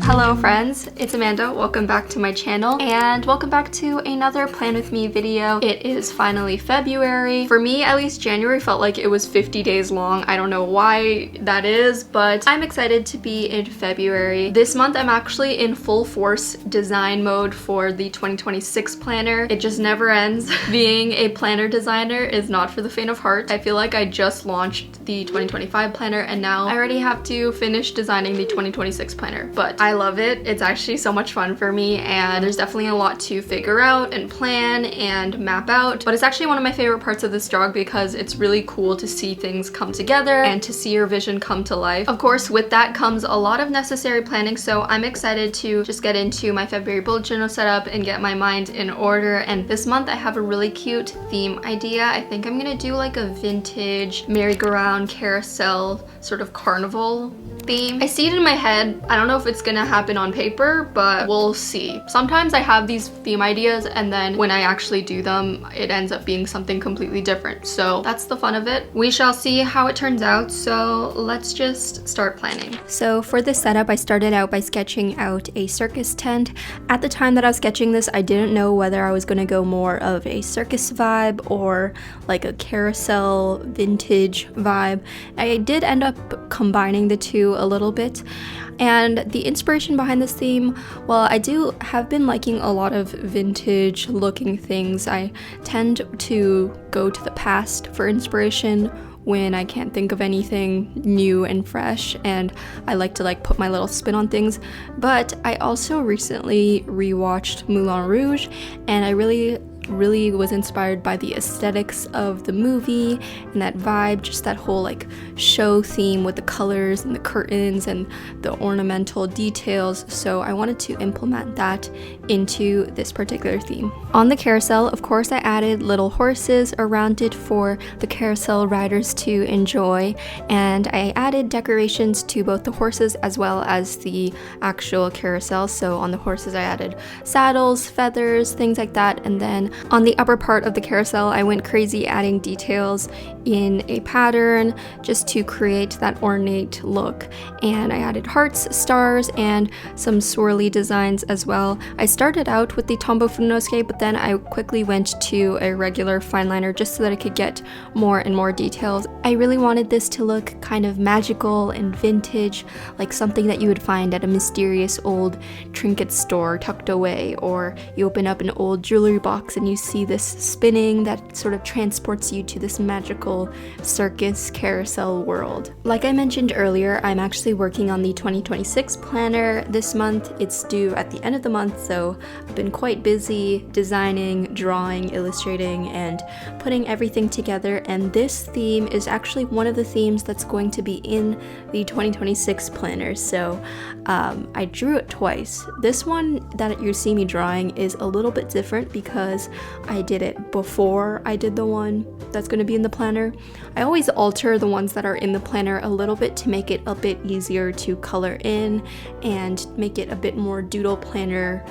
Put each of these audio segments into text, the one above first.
Hello friends, it's Amanda. Welcome back to my channel and welcome back to another Plan With Me video. It is finally February. For me, at least, January felt like it was 50 days long. I don't know why that is, but I'm excited to be in February. This month, I'm actually in full force design mode for the 2026 planner. It just never ends. Being a planner designer is not for the faint of heart. I feel like I just launched the 2025 planner and now I already have to finish designing the 2026 planner, but I love it. It's actually so much fun for me and there's definitely a lot to figure out and plan and map out, but it's actually one of my favorite parts of this job because it's really cool to see things come together and to see your vision come to life. Of course, with that comes a lot of necessary planning, so I'm excited to just get into my February bullet journal setup and get my mind in order. And this month I have a really cute theme idea. I think I'm gonna do like a vintage merry-go-round carousel sort of carnival theme. I see it in my head. I don't know if it's gonna happen on paper, but we'll see. Sometimes I have these theme ideas and then when I actually do them, it ends up being something completely different. So that's the fun of it. We shall see how it turns out. So let's just start planning. So for this setup, I started out by sketching out a circus tent. At the time that I was sketching this, I didn't know whether I was gonna go more of a circus vibe or like a carousel vintage vibe. I did end up combining the two a little bit. And the inspiration behind this theme, well, I have been liking a lot of vintage looking things. I tend to go to the past for inspiration when I can't think of anything new and fresh, and I like to put my little spin on things. But I also recently rewatched Moulin Rouge and I really was inspired by the aesthetics of the movie and that vibe, just that whole show theme with the colors and the curtains and the ornamental details. So I wanted to implement that into this particular theme. On the carousel, of course, I added little horses around it for the carousel riders to enjoy, and I added decorations to both the horses as well as the actual carousel. So on the horses I added saddles, feathers, things like that, and then on the upper part of the carousel, I went crazy adding details in a pattern just to create that ornate look. And I added hearts, stars, and some swirly designs as well. I started out with the Tombow Funosuke, but then I quickly went to a regular fine liner just so that I could get more and more details. I really wanted this to look kind of magical and vintage, like something that you would find at a mysterious old trinket store tucked away, or you open up an old jewelry box and you see this spinning that sort of transports you to this magical circus carousel world. Like I mentioned earlier, I'm actually working on the 2026 planner this month. It's due at the end of the month, so I've been quite busy designing, drawing, illustrating, and putting everything together, and this theme is actually one of the themes that's going to be in the 2026 planner. So I drew it twice. This one that you see me drawing is a little bit different because I did it before I did the one that's going to be in the planner. I always alter the ones that are in the planner a little bit to make it a bit easier to color in and make it a bit more doodle planner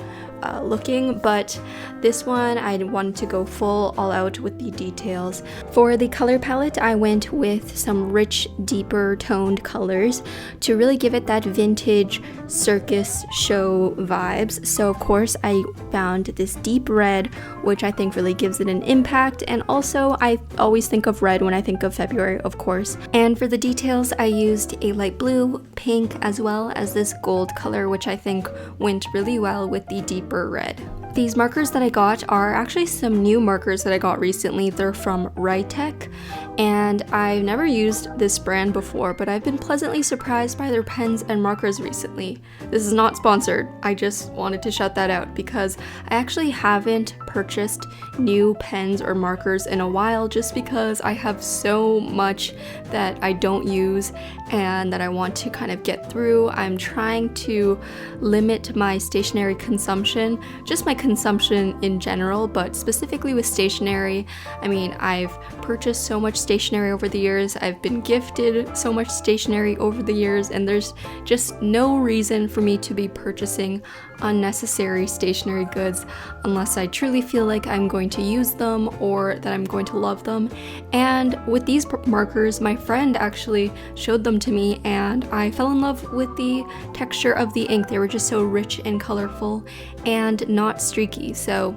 looking, but this one I wanted to go full all out with the details. For the color palette, I went with some rich, deeper toned colors to really give it that vintage circus show vibes. So of course I found this deep red, which I think really gives it an impact, and also I always think of red when I think of February, of course. And for the details, I used a light blue, pink, as well as this gold color, which I think went really well with the deeper red. These markers that I got are actually some new markers that I got recently. They're from Rytech, and I've never used this brand before, but I've been pleasantly surprised by their pens and markers recently. This is not sponsored. I just wanted to shout that out because I actually haven't purchased new pens or markers in a while just because I have so much that I don't use and that I want to kind of get through. I'm trying to limit my stationery consumption, just my consumption in general, but specifically with stationery. I mean, I've purchased so much stationery over the years, I've been gifted so much stationery over the years, and there's just no reason for me to be purchasing unnecessary stationery goods unless I truly feel like I'm going to use them or that I'm going to love them. And with these markers, my friend actually showed them to me and I fell in love with the texture of the ink. They were just so rich and colorful and not streaky. So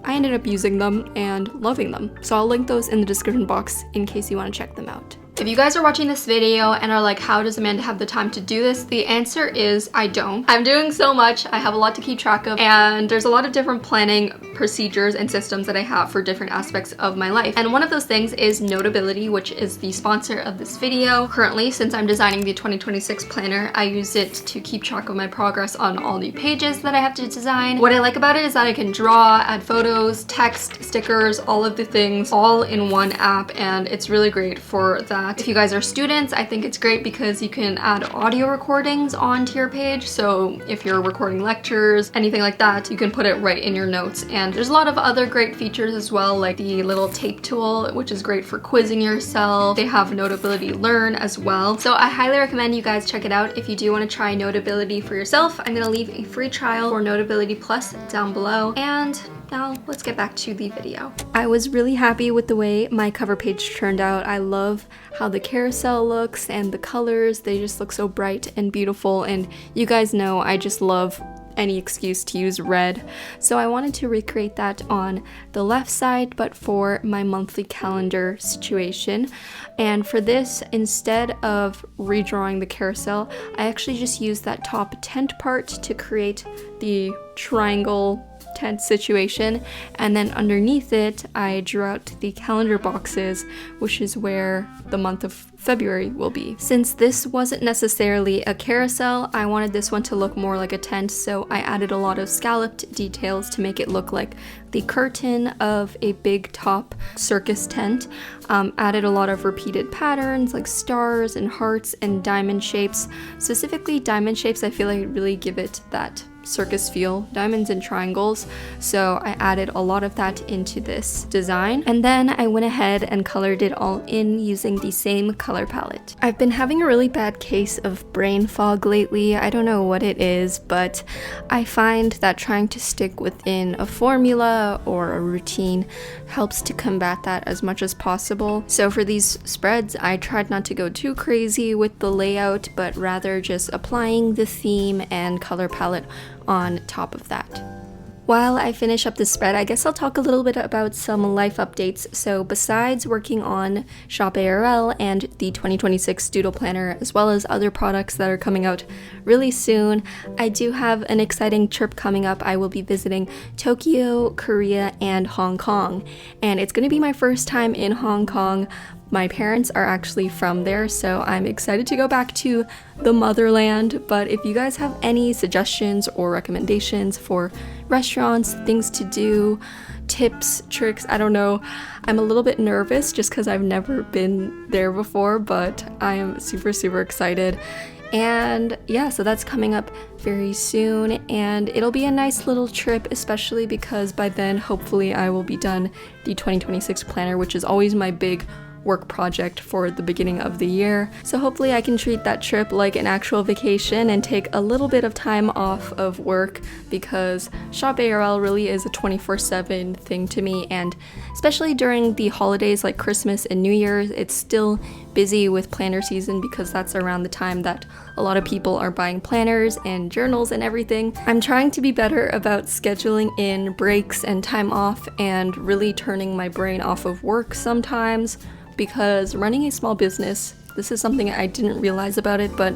I ended up using them and loving them. So I'll link those in the description box in case you want to check them out. If you guys are watching this video and are like, how does Amanda have the time to do this? The answer is I don't. I'm doing so much. I have a lot to keep track of, and there's a lot of different planning procedures and systems that I have for different aspects of my life. And one of those things is Notability, which is the sponsor of this video. Currently, since I'm designing the 2026 planner, I use it to keep track of my progress on all new pages that I have to design. What I like about it is that I can draw, add photos, text, stickers, all of the things all in one app, and it's really great for that. If you guys are students, I think it's great because you can add audio recordings onto your page. So if you're recording lectures, anything like that, you can put it right in your notes. And there's a lot of other great features as well, like the little tape tool, which is great for quizzing yourself. They have Notability Learn as well. So I highly recommend you guys check it out if you do want to try Notability for yourself. I'm gonna leave a free trial for Notability Plus down below. And now let's get back to the video. I was really happy with the way my cover page turned out. I love how the carousel looks and the colors. They just look so bright and beautiful, and you guys know I just love any excuse to use red. So I wanted to recreate that on the left side, but for my monthly calendar situation. And for this, instead of redrawing the carousel, I actually just used that top tent part to create the triangle tent situation, and then underneath it I drew out the calendar boxes, which is where the month of February will be. Since this wasn't necessarily a carousel, I wanted this one to look more like a tent, so I added a lot of scalloped details to make it look like the curtain of a big top circus tent. Added a lot of repeated patterns like stars and hearts and diamond shapes. Specifically diamond shapes, I feel like really give it that circus feel, diamonds and triangles, so I added a lot of that into this design. And then I went ahead and colored it all in using the same color palette. I've been having a really bad case of brain fog lately. I don't know what it is, but I find that trying to stick within a formula or a routine helps to combat that as much as possible. So for these spreads, I tried not to go too crazy with the layout, but rather just applying the theme and color palette on top of that. While I finish up this spread, I guess I'll talk a little bit about some life updates. So besides working on Shop ARL and the 2026 Doodle Planner, as well as other products that are coming out really soon, I do have an exciting trip coming up. I will be visiting Tokyo, Korea, and Hong Kong. And it's going to be my first time in Hong Kong. My parents are actually from there, so I'm excited to go back to the motherland. But if you guys have any suggestions or recommendations for restaurants, things to do, tips, tricks, I don't know. I'm a little bit nervous just because I've never been there before, but I am super, super excited. And yeah, so that's coming up very soon, and it'll be a nice little trip, especially because by then, hopefully, I will be done the 2026 planner, which is always my big work project for the beginning of the year. So hopefully I can treat that trip like an actual vacation and take a little bit of time off of work, because Shop ARL really is a 24/7 thing to me, and especially during the holidays like Christmas and New Year's, it's still busy with planner season because that's around the time that a lot of people are buying planners and journals and everything. I'm trying to be better about scheduling in breaks and time off and really turning my brain off of work sometimes, because running a small business, this is something I didn't realize about it, but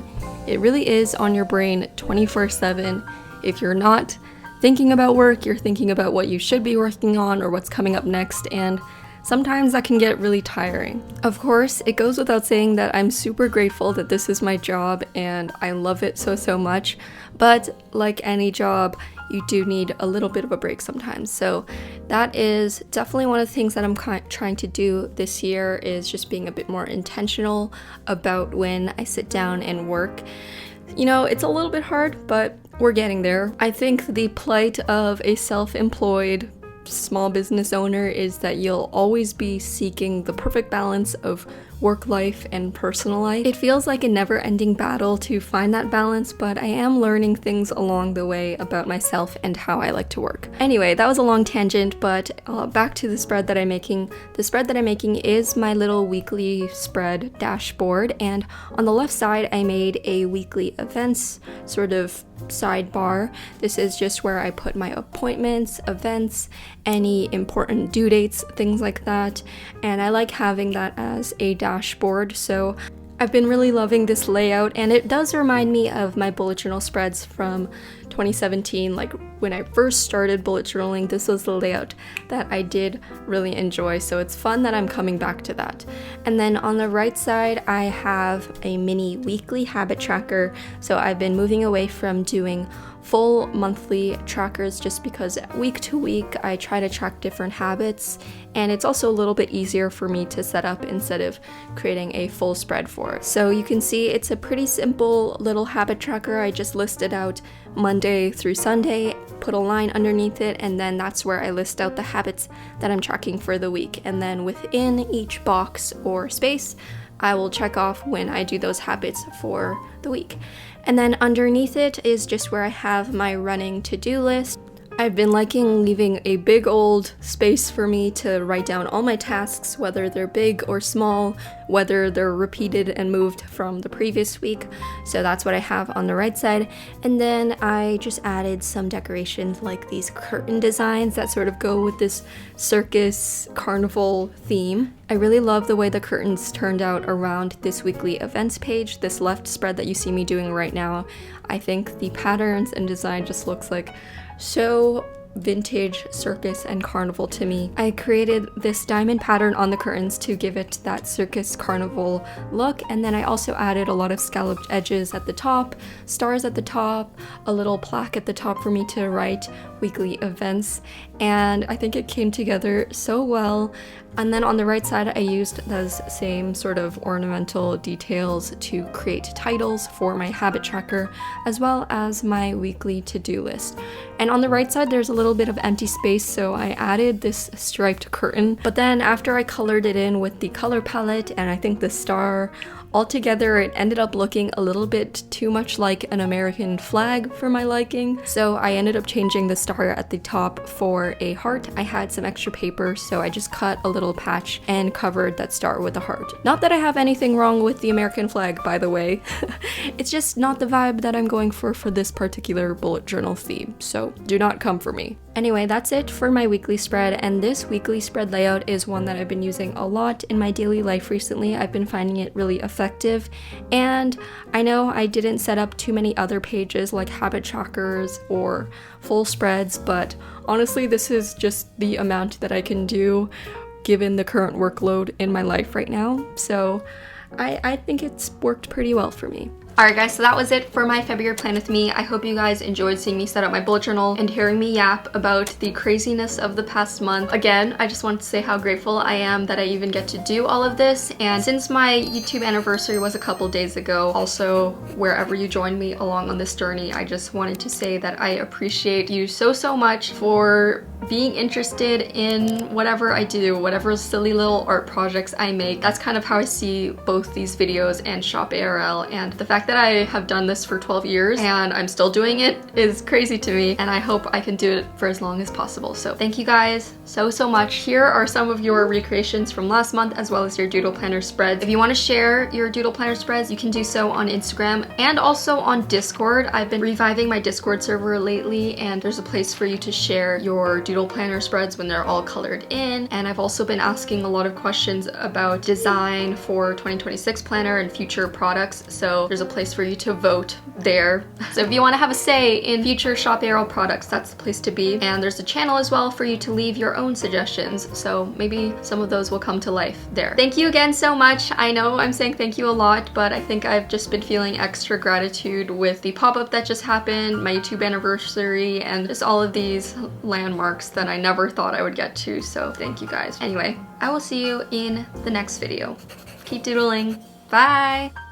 it really is on your brain 24/7. If you're not thinking about work, you're thinking about what you should be working on or what's coming up next, and sometimes that can get really tiring. Of course, it goes without saying that I'm super grateful that this is my job and I love it so much, but like any job, you do need a little bit of a break sometimes. So that is definitely one of the things that I'm trying to do this year, is just being a bit more intentional about when I sit down and work. You know, it's a little bit hard, but we're getting there. I think the plight of a self-employed small business owner is that you'll always be seeking the perfect balance of work life and personal life. It feels like a never-ending battle to find that balance, but I am learning things along the way about myself and how I like to work. Anyway, that was a long tangent, but back to the spread that I'm making. The spread that I'm making is my little weekly spread dashboard, and on the left side I made a weekly events sort of sidebar. This is just where I put my appointments, events, any important due dates, things like that, and I like having that as a dashboard. So I've been really loving this layout, and it does remind me of my bullet journal spreads from 2017. Like when I first started bullet journaling, this was the layout that I did really enjoy, so it's fun that I'm coming back to that. And then on the right side I have a mini weekly habit tracker. So I've been moving away from doing full monthly trackers just because week to week I try to track different habits, and it's also a little bit easier for me to set up instead of creating a full spread for it. So you can see it's a pretty simple little habit tracker. I just listed out Monday through Sunday, put a line underneath it, and then that's where I list out the habits that I'm tracking for the week. And then within each box or space, I will check off when I do those habits for the week. And then underneath it is just where I have my running to-do list. I've been liking leaving a big old space for me to write down all my tasks, whether they're big or small, whether they're repeated and moved from the previous week. So that's what I have on the right side. And then I just added some decorations like these curtain designs that sort of go with this circus carnival theme. I really love the way the curtains turned out around this weekly events page, this left spread that you see me doing right now. I think the patterns and design just looks like so vintage circus and carnival to me. I created this diamond pattern on the curtains to give it that circus carnival look, and then I also added a lot of scalloped edges at the top, stars at the top, a little plaque at the top for me to write weekly events, and I think it came together so well. And then on the right side, I used those same sort of ornamental details to create titles for my habit tracker, as well as my weekly to-do list. And on the right side, there's a little bit of empty space, so I added this striped curtain. But then after I colored it in with the color palette, and I think the star, altogether it ended up looking a little bit too much like an American flag for my liking. So I ended up changing the star at the top for a heart. I had some extra paper, so I just cut a little patch and covered that star with a heart. Not that I have anything wrong with the American flag, by the way. It's just not the vibe that I'm going for this particular bullet journal theme, so do not come for me. Anyway, that's it for my weekly spread, and this weekly spread layout is one that I've been using a lot in my daily life recently. I've been finding it really effective, and I know I didn't set up too many other pages like habit trackers or full spreads, but honestly this is just the amount that I can do given the current workload in my life right now, so I think it's worked pretty well for me. Alright guys, so that was it for my February plan with me. I hope you guys enjoyed seeing me set up my bullet journal and hearing me yap about the craziness of the past month. Again, I just wanted to say how grateful I am that I even get to do all of this, and since my YouTube anniversary was a couple days ago, also wherever you joined me along on this journey, I just wanted to say that I appreciate you so much for being interested in whatever I do, whatever silly little art projects I make. That's kind of how I see both these videos and Shop ARL, and the fact that I have done this for 12 years and I'm still doing it is crazy to me, and I hope I can do it for as long as possible. So thank you guys so much. Here are some of your recreations from last month as well as your doodle planner spreads. If you want to share your doodle planner spreads, you can do so on Instagram and also on Discord. I've been reviving my Discord server lately, and there's a place for you to share your doodle planner spreads when they're all colored in. And I've also been asking a lot of questions about design for 2026 planner and future products, so there's a place for you to vote there. So if you want to have a say in future Shop ARL products, that's the place to be. And there's a channel as well for you to leave your own suggestions, so maybe some of those will come to life there. Thank you again so much. I know I'm saying thank you a lot, but I think I've just been feeling extra gratitude with the pop-up that just happened, my YouTube anniversary, and just all of these landmarks that I never thought I would get to, so thank you guys. Anyway, I will see you in the next video. Keep doodling. Bye!